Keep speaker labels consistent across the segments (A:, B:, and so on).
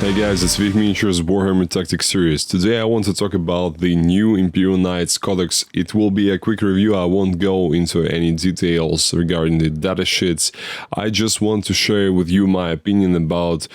A: Hey guys, it's vf.miniatures Warhammer Tactics series. Today I want to talk about the new Imperial Knights Codex. It will be a quick review, I won't go into any details regarding the datasheets. I just want to share with you my opinion about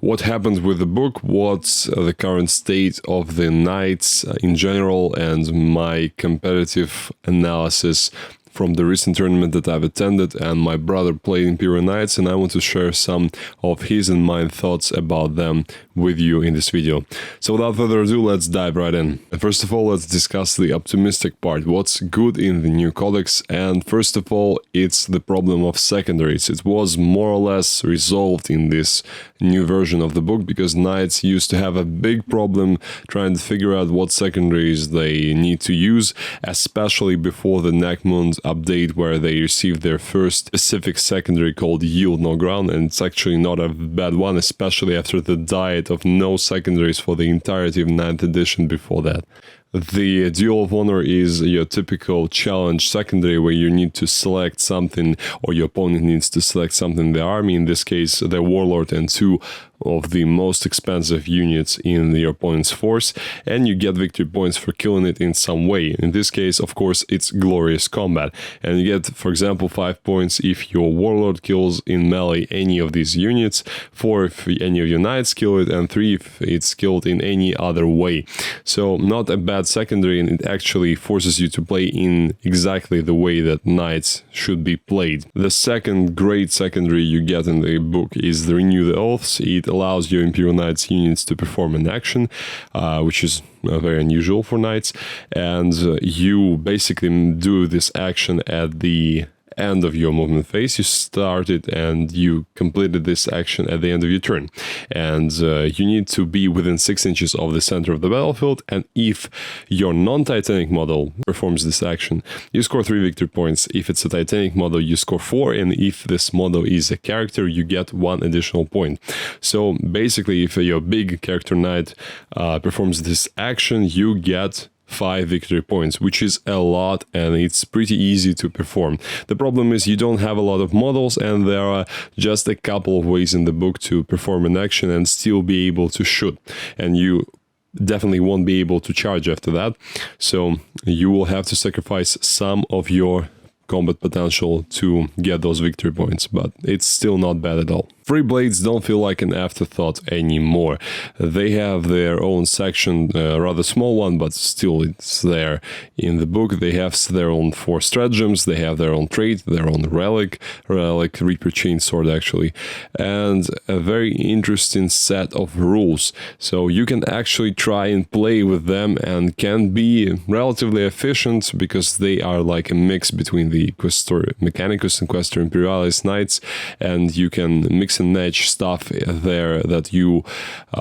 A: what happened with the book, what's the current state of the Knights in general, and my competitive analysis from the recent tournament that I've attended. And my brother played Imperial Knights, and I want to share some of his and my thoughts about them with you in this video. So without further ado, let's dive right in. And first of all, let's discuss the optimistic part, what's good in the new codex. And first of all, it's the problem of secondaries. It was more or less resolved in this new version of the book, because Knights used to have a big problem trying to figure out what secondaries they need to use, especially before the Necmund update, where they received their first specific secondary called Yield No Ground, and it's actually not a bad one, especially after the diet of no secondaries for the entirety of 9th edition before that. The Duel of Honor is your typical challenge secondary where you need to select something, or your opponent needs to select something in the army, in this case the Warlord and two of the most expensive units in your opponent's force, and you get victory points for killing it in some way. In this case, of course, it's glorious combat, and you get, for example, 5 points if your Warlord kills in melee any of these units, 4 if any of your Knights kill it, and 3 if it's killed in any other way. So not a bad secondary, and it actually forces you to play in exactly the way that Knights should be played. The second great secondary you get in the book is the Renew the Oaths. It allows your Imperial Knights units to perform an action, which is very unusual for Knights, and you basically do this action at the end of your movement phase. You started and you completed this action at the end of your turn, and you need to be within 6 inches of the center of the battlefield, and if your non-Titanic model performs this action, you score 3 victory points. If it's a Titanic model, you score 4, and if this model is a character, you get 1 additional point. So basically, if your big character Knight performs this action, you get 5 victory points, which is a lot, and it's pretty easy to perform. The problem is you don't have a lot of models, and there are just a couple of ways in the book to perform an action and still be able to shoot, and you definitely won't be able to charge after that, so you will have to sacrifice some of your combat potential to get those victory points, but it's still not bad at all. Free blades don't feel like an afterthought anymore. They have their own section, a rather small one, but still it's there in the book. They have their own 4 stratagems, they have their own trait, their own relic Reaper Chainsword actually, and a very interesting set of rules. So you can actually try and play with them, and can be relatively efficient, because they are like a mix between the Questor Mechanicus and Questor Imperialis Knights, and you can mix and match stuff there that you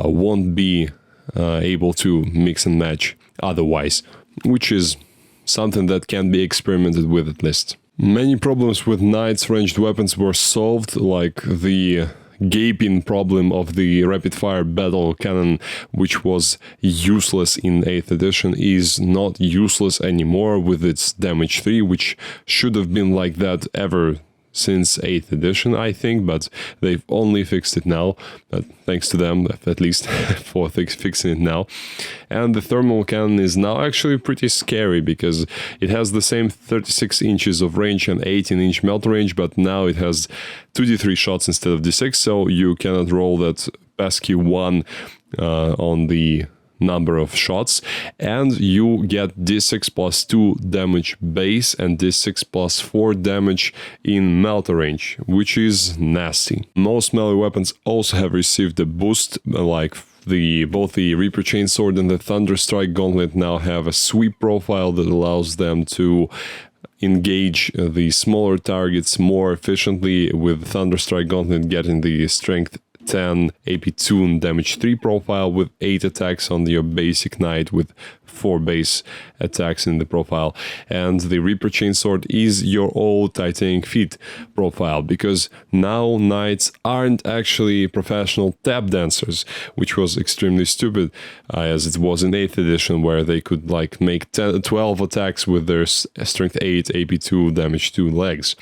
A: won't be able to mix and match otherwise, which is something that can be experimented with at least. Many problems with Knights ranged weapons were solved, like the gaping problem of the rapid-fire battle cannon, which was useless in 8th edition, is not useless anymore with its damage 3, which should have been like that ever since 8th edition, I think, but they've only fixed it now, but thanks to them, at least, for fixing it now. And the thermal cannon is now actually pretty scary, because it has the same 36 inches of range and 18-inch melt range, but now it has 2d3 shots instead of d6, so you cannot roll that pesky 1 on the number of shots, and you get d6 plus 2 damage base and d6 plus 4 damage in melt range, which is nasty. Most melee weapons also have received a boost, like both the Reaper Chainsword and the Thunderstrike Gauntlet now have a sweep profile that allows them to engage the smaller targets more efficiently, with Thunderstrike Gauntlet getting the strength 10 AP2 and damage 3 profile with 8 attacks on your basic knight with 4 base attacks in the profile. And the Reaper Chainsword is your old Titanic Feet profile, because now knights aren't actually professional tap dancers, which was extremely stupid, as it was in 8th edition, where they could like make 12 attacks with their strength 8 AP2 damage 2 legs.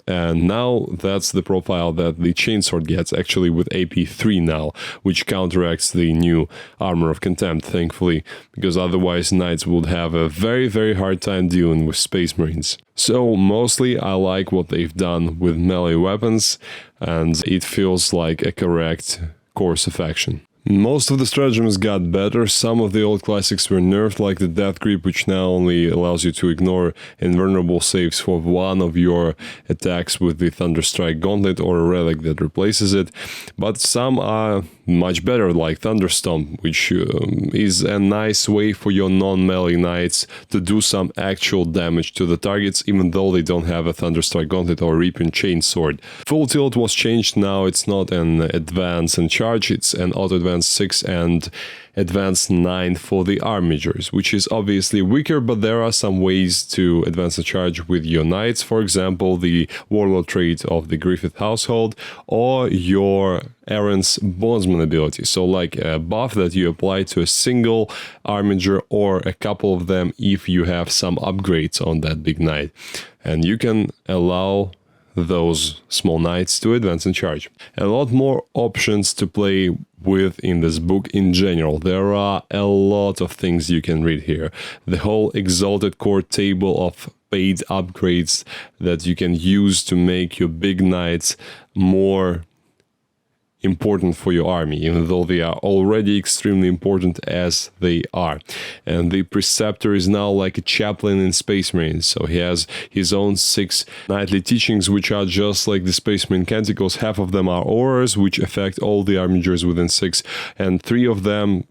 A: And now that's the profile that the chainsword gets, actually with AP3 now, which counteracts the new Armor of Contempt, thankfully, because otherwise knights would have a very, very hard time dealing with Space Marines. So mostly I like what they've done with melee weapons, and it feels like a correct course of action. Most of the stratagems got better. Some of the old classics were nerfed, like the Death Grip, which now only allows you to ignore invulnerable saves for one of your attacks with the Thunderstrike Gauntlet or a relic that replaces it. But some are much better, like Thunderstomp, which is a nice way for your non-melee knights to do some actual damage to the targets, even though they don't have a Thunderstrike Gauntlet or Reaping Chainsword. Full Tilt was changed. Now it's not an Advance and Charge, it's an Auto-Advance 6 and Advance 9 for the Armigers, which is obviously weaker, but there are some ways to advance a charge with your knights. For example, the Warlord trait of the Griffith household, or your Aaron's Bondsman ability. So like a buff that you apply to a single Armiger or a couple of them if you have some upgrades on that big knight. And you can allow those small knights to advance and charge. A lot more options to play with in this book in general. There are a lot of things you can read here. The whole Exalted Core table of paid upgrades that you can use to make your big knights more important for your army, even though they are already extremely important as they are. And the Preceptor is now like a chaplain in Space Marines, so he has his own 6 knightly teachings, which are just like the Space Marine Canticles. Half of them are auras, which affect all the Armigers within 6, and 3 of them,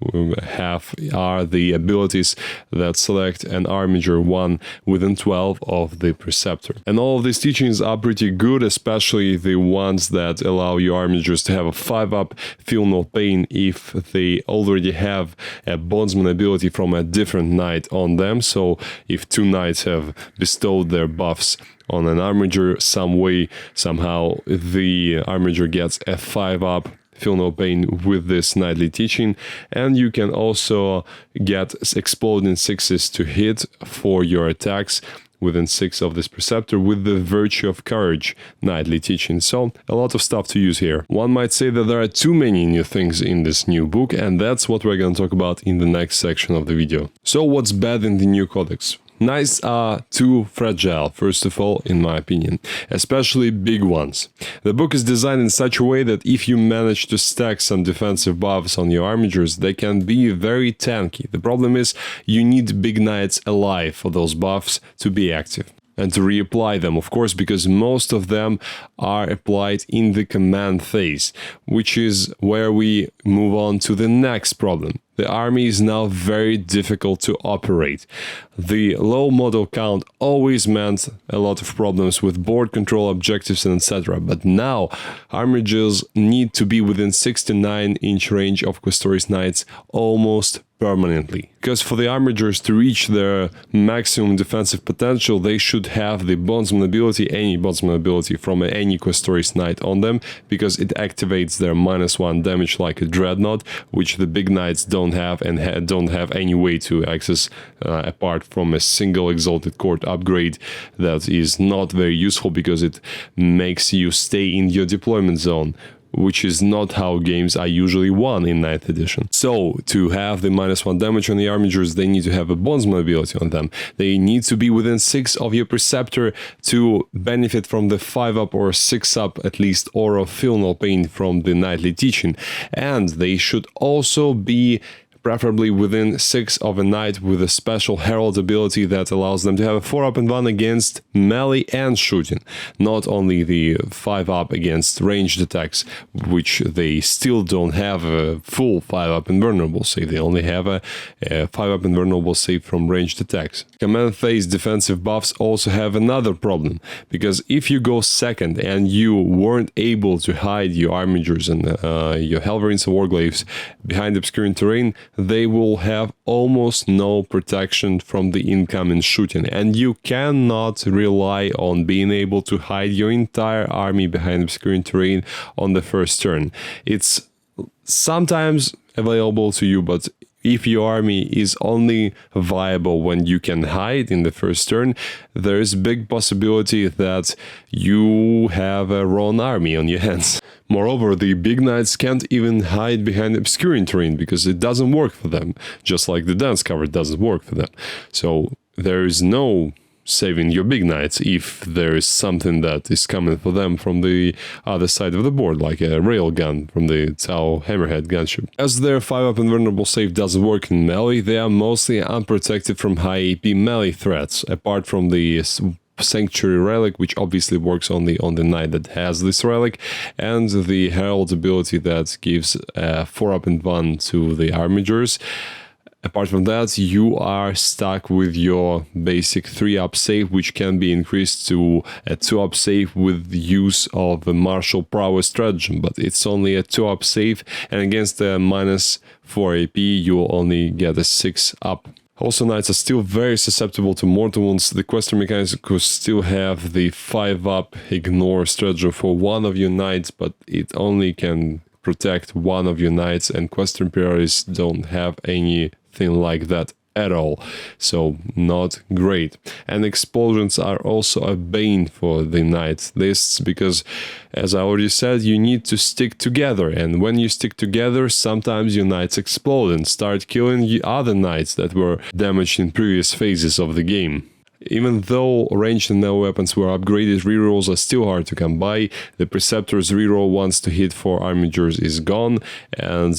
A: half, are the abilities that select an Armiger 1 within 12 of the Preceptor. And all of these teachings are pretty good, especially the ones that allow your Armigers to have a 5-up, feel no pain if they already have a Bondsman ability from a different knight on them. So if 2 knights have bestowed their buffs on an Armiger some way, somehow the Armiger gets a 5-up, feel no pain with this knightly teaching. And you can also get exploding 6s to hit for your attacks within 6 of this Preceptor with the Virtue of Courage knightly teaching. So a lot of stuff to use here. One might say that there are too many new things in this new book, and that's what we're going to talk about in the next section of the video. So what's bad in the new Codex? Knights are too fragile, first of all, in my opinion, especially big ones. The book is designed in such a way that if you manage to stack some defensive buffs on your Armigers, they can be very tanky. The problem is you need big knights alive for those buffs to be active. And to reapply them, of course, because most of them are applied in the command phase, which is where we move on to the next problem. The army is now very difficult to operate. The low model count always meant a lot of problems with board control, objectives, and etc. But now, Armigers need to be within 6 to 9 inch range of Questoris Knights almost permanently. Because for the Armigers to reach their maximum defensive potential, they should have the Bondsman ability, any Bondsman ability from any Questoris Knight on them, because it activates their -1 damage like a Dreadnought, which the big knights don't have and don't have any way to access apart from a single Exalted Court upgrade that is not very useful because it makes you stay in your deployment zone, which is not how games are usually won in 9th edition. So, to have the -1 damage on the Armigers, they need to have a Bondsman ability on them. They need to be within 6 of your Preceptor to benefit from the 5-up or 6-up, at least, aura of Feel No Pain from the knightly teaching. And they should also be preferably within 6 of a knight with a special Herald ability that allows them to have a 4-up and 1 against melee and shooting, not only the 5-up against ranged attacks, which they still don't have a full 5-up invulnerable save. They only have a 5-up invulnerable save from ranged attacks. Command phase defensive buffs also have another problem, because if you go second and you weren't able to hide your Armigers and your Helverines and Warglaves behind obscuring terrain, they will have almost no protection from the incoming shooting, and you cannot rely on being able to hide your entire army behind obscuring terrain on the first turn. It's sometimes available to you, but if your army is only viable when you can hide in the first turn, there is a big possibility that you have a wrong army on your hands. Moreover, the big knights can't even hide behind obscuring terrain because it doesn't work for them, just like the dense cover doesn't work for them. So there is no saving your big knights if there is something that is coming for them from the other side of the board, like a railgun from the Tau Hammerhead gunship. As their 5-up invulnerable save doesn't work in melee, they are mostly unprotected from high AP melee threats, apart from the Sanctuary Relic, which obviously works only on the knight that has this relic, and the Herald ability that gives a 4-up in 1 to the armigers. Apart from that, you are stuck with your basic 3-up save, which can be increased to a 2-up save with the use of the Martial Prowess stratagem, but it's only a 2-up save, and against a -4 AP, you will only get a 6-up. Also, knights are still very susceptible to mortal wounds. The Quester mechanics could still have the 5-up ignore stratagem for one of your knights, but it only can protect one of your knights, and Quester Imperialists don't have anything like that at all, so not great. And explosions are also a bane for the knight lists, because as I already said, you need to stick together, and when you stick together, sometimes your knights explode and start killing other knights that were damaged in previous phases of the game. Even though ranged and melee weapons were upgraded, rerolls are still hard to come by. The Preceptor's reroll once to hit for armigers is gone, and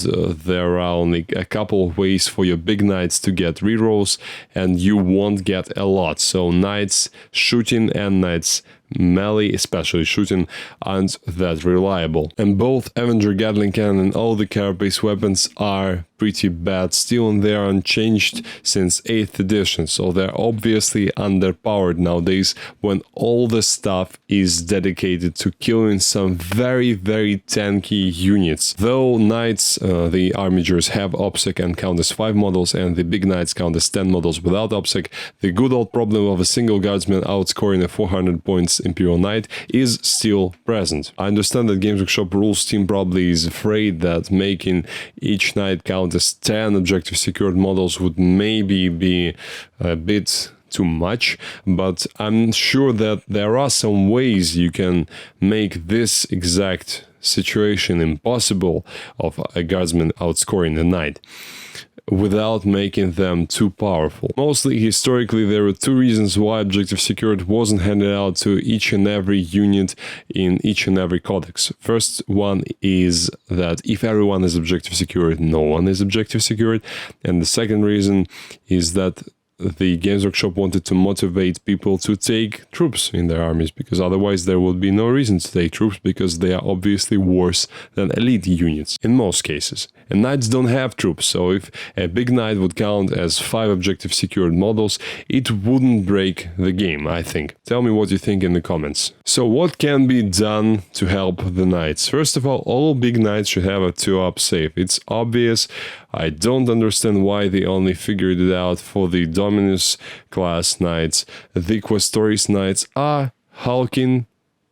A: there are only a couple of ways for your big knights to get rerolls, and you won't get a lot. So knights shooting and knights melee, especially shooting, aren't that reliable. And both Avenger Gatling Cannon and all the carapace weapons are pretty bad still, and they are unchanged since 8th edition, so they're obviously underpowered nowadays when all the stuff is dedicated to killing some very tanky units. Though knights, the armigers have OPSEC and count as 5 models, and the big knights count as 10 models without OPSEC, the good old problem of a single guardsman outscoring a 400 points Imperial Knight is still present. I understand that Games Workshop rules team probably is afraid that making each knight count as 10 objective secured models would maybe be a bit too much, but I'm sure that there are some ways you can make this exact situation impossible of a guardsman outscoring a knight without making them too powerful. Mostly historically, there were 2 reasons why objective secured wasn't handed out to each and every unit in each and every codex. First one is that if everyone is objective secured, no one is objective secured, and the second reason is that the Games Workshop wanted to motivate people to take troops in their armies, because otherwise there would be no reason to take troops, because they are obviously worse than elite units in most cases. And knights don't have troops, so if a big knight would count as 5 objective secured models, it wouldn't break the game, I think. Tell me what you think in the comments. So what can be done to help the knights? First of all big knights should have a 2-up save. It's obvious. I don't understand why they only figured it out for the Dominus class knights. The Questoris knights are hulking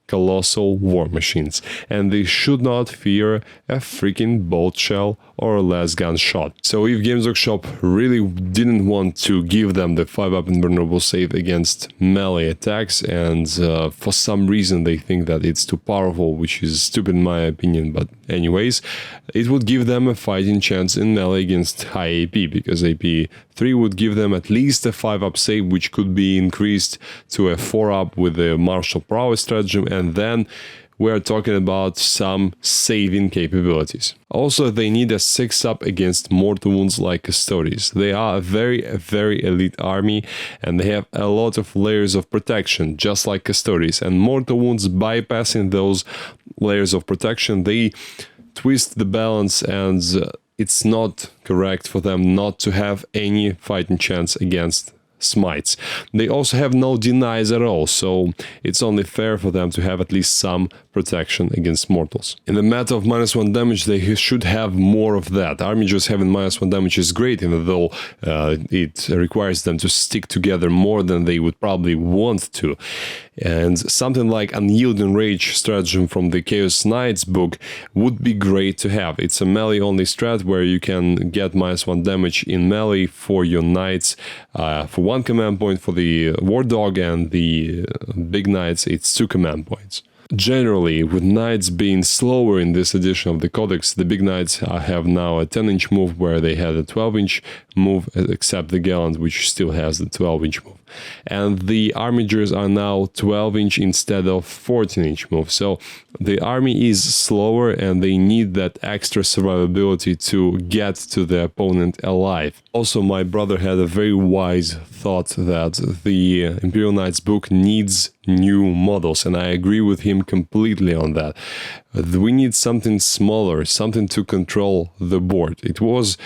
A: colossal war machines, and they should not fear a freaking bolt shell or a last gun shot. So if Games Workshop really didn't want to give them the 5-up invulnerable save against melee attacks, and for some reason they think that it's too powerful, which is stupid in my opinion, but anyways, it would give them a fighting chance in melee against high AP, because AP 3 would give them at least a 5-up save, which could be increased to a 4-up with the Martial Prowess stratagem, and then we are talking about some saving capabilities. Also, they need a 6-up against mortal wounds like Custodes. They are a very elite army, and they have a lot of layers of protection, just like Custodes, and mortal wounds, bypassing those layers of protection, they twist the balance, and it's not correct for them not to have any fighting chance against smites. They also have no denies at all, so it's only fair for them to have at least some protection against mortals. In the matter of -1 damage, they should have more of that. Armigers having -1 damage is great, even though it requires them to stick together more than they would probably want to. And something like Unyielding Rage stratagem from the Chaos Knights book would be great to have. It's a melee only strat where you can get -1 damage in melee for your knights for 1 command point. For the War Dog and the Big Knights, it's 2 command points. Generally, with knights being slower in this edition of the Codex, the Big Knights have now a 10-inch move where they had a 12-inch move, except the Gallant, which still has the 12-inch move. And the Armigers are now 12-inch instead of 14-inch move. So the army is slower and they need that extra survivability to get to the opponent alive. Also, my brother had a very wise thought that the Imperial Knights book needs new models, and I agree with him completely on that. We need something smaller, something to control the board. It was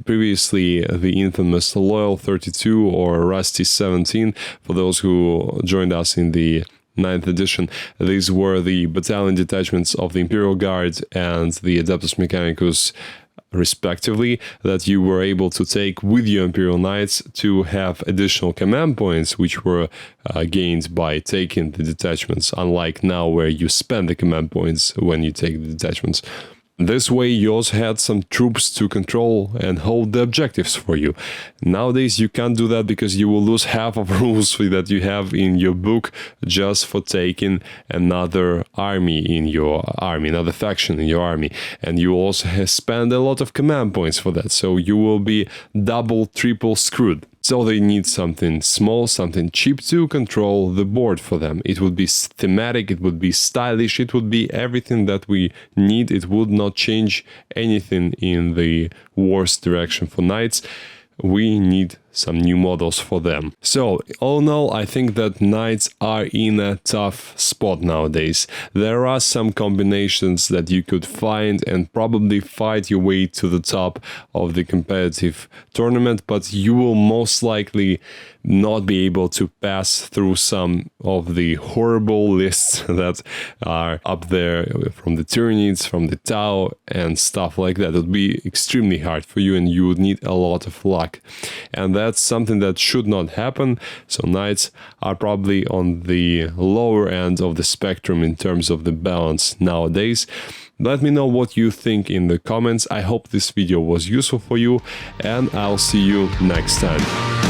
A: previously the infamous Loyal 32 or Rusty 17, for those who joined us in the 9th edition. These were the battalion detachments of the Imperial Guard and the Adeptus Mechanicus, respectively, that you were able to take with your Imperial Knights to have additional command points, which were gained by taking the detachments, unlike now where you spend the command points when you take the detachments. This way you also had some troops to control and hold the objectives for you. Nowadays you can't do that because you will lose half of rules that you have in your book just for taking another army in your army, another faction in your army. And you also spend a lot of command points for that, so you will be double, triple screwed. So they need something small, something cheap to control the board for them. It would be thematic, it would be stylish, it would be everything that we need. It would not change anything in the war's direction for knights. We need some new models for them. So, all in all, I think that knights are in a tough spot nowadays. There are some combinations that you could find and probably fight your way to the top of the competitive tournament, but you will most likely not be able to pass through some of the horrible lists that are up there from the Tyranids, from the Tau and stuff like that. It would be extremely hard for you and you would need a lot of luck. And that's something that should not happen. So knights are probably on the lower end of the spectrum in terms of the balance nowadays. Let me know what you think in the comments. I hope this video was useful for you and I'll see you next time.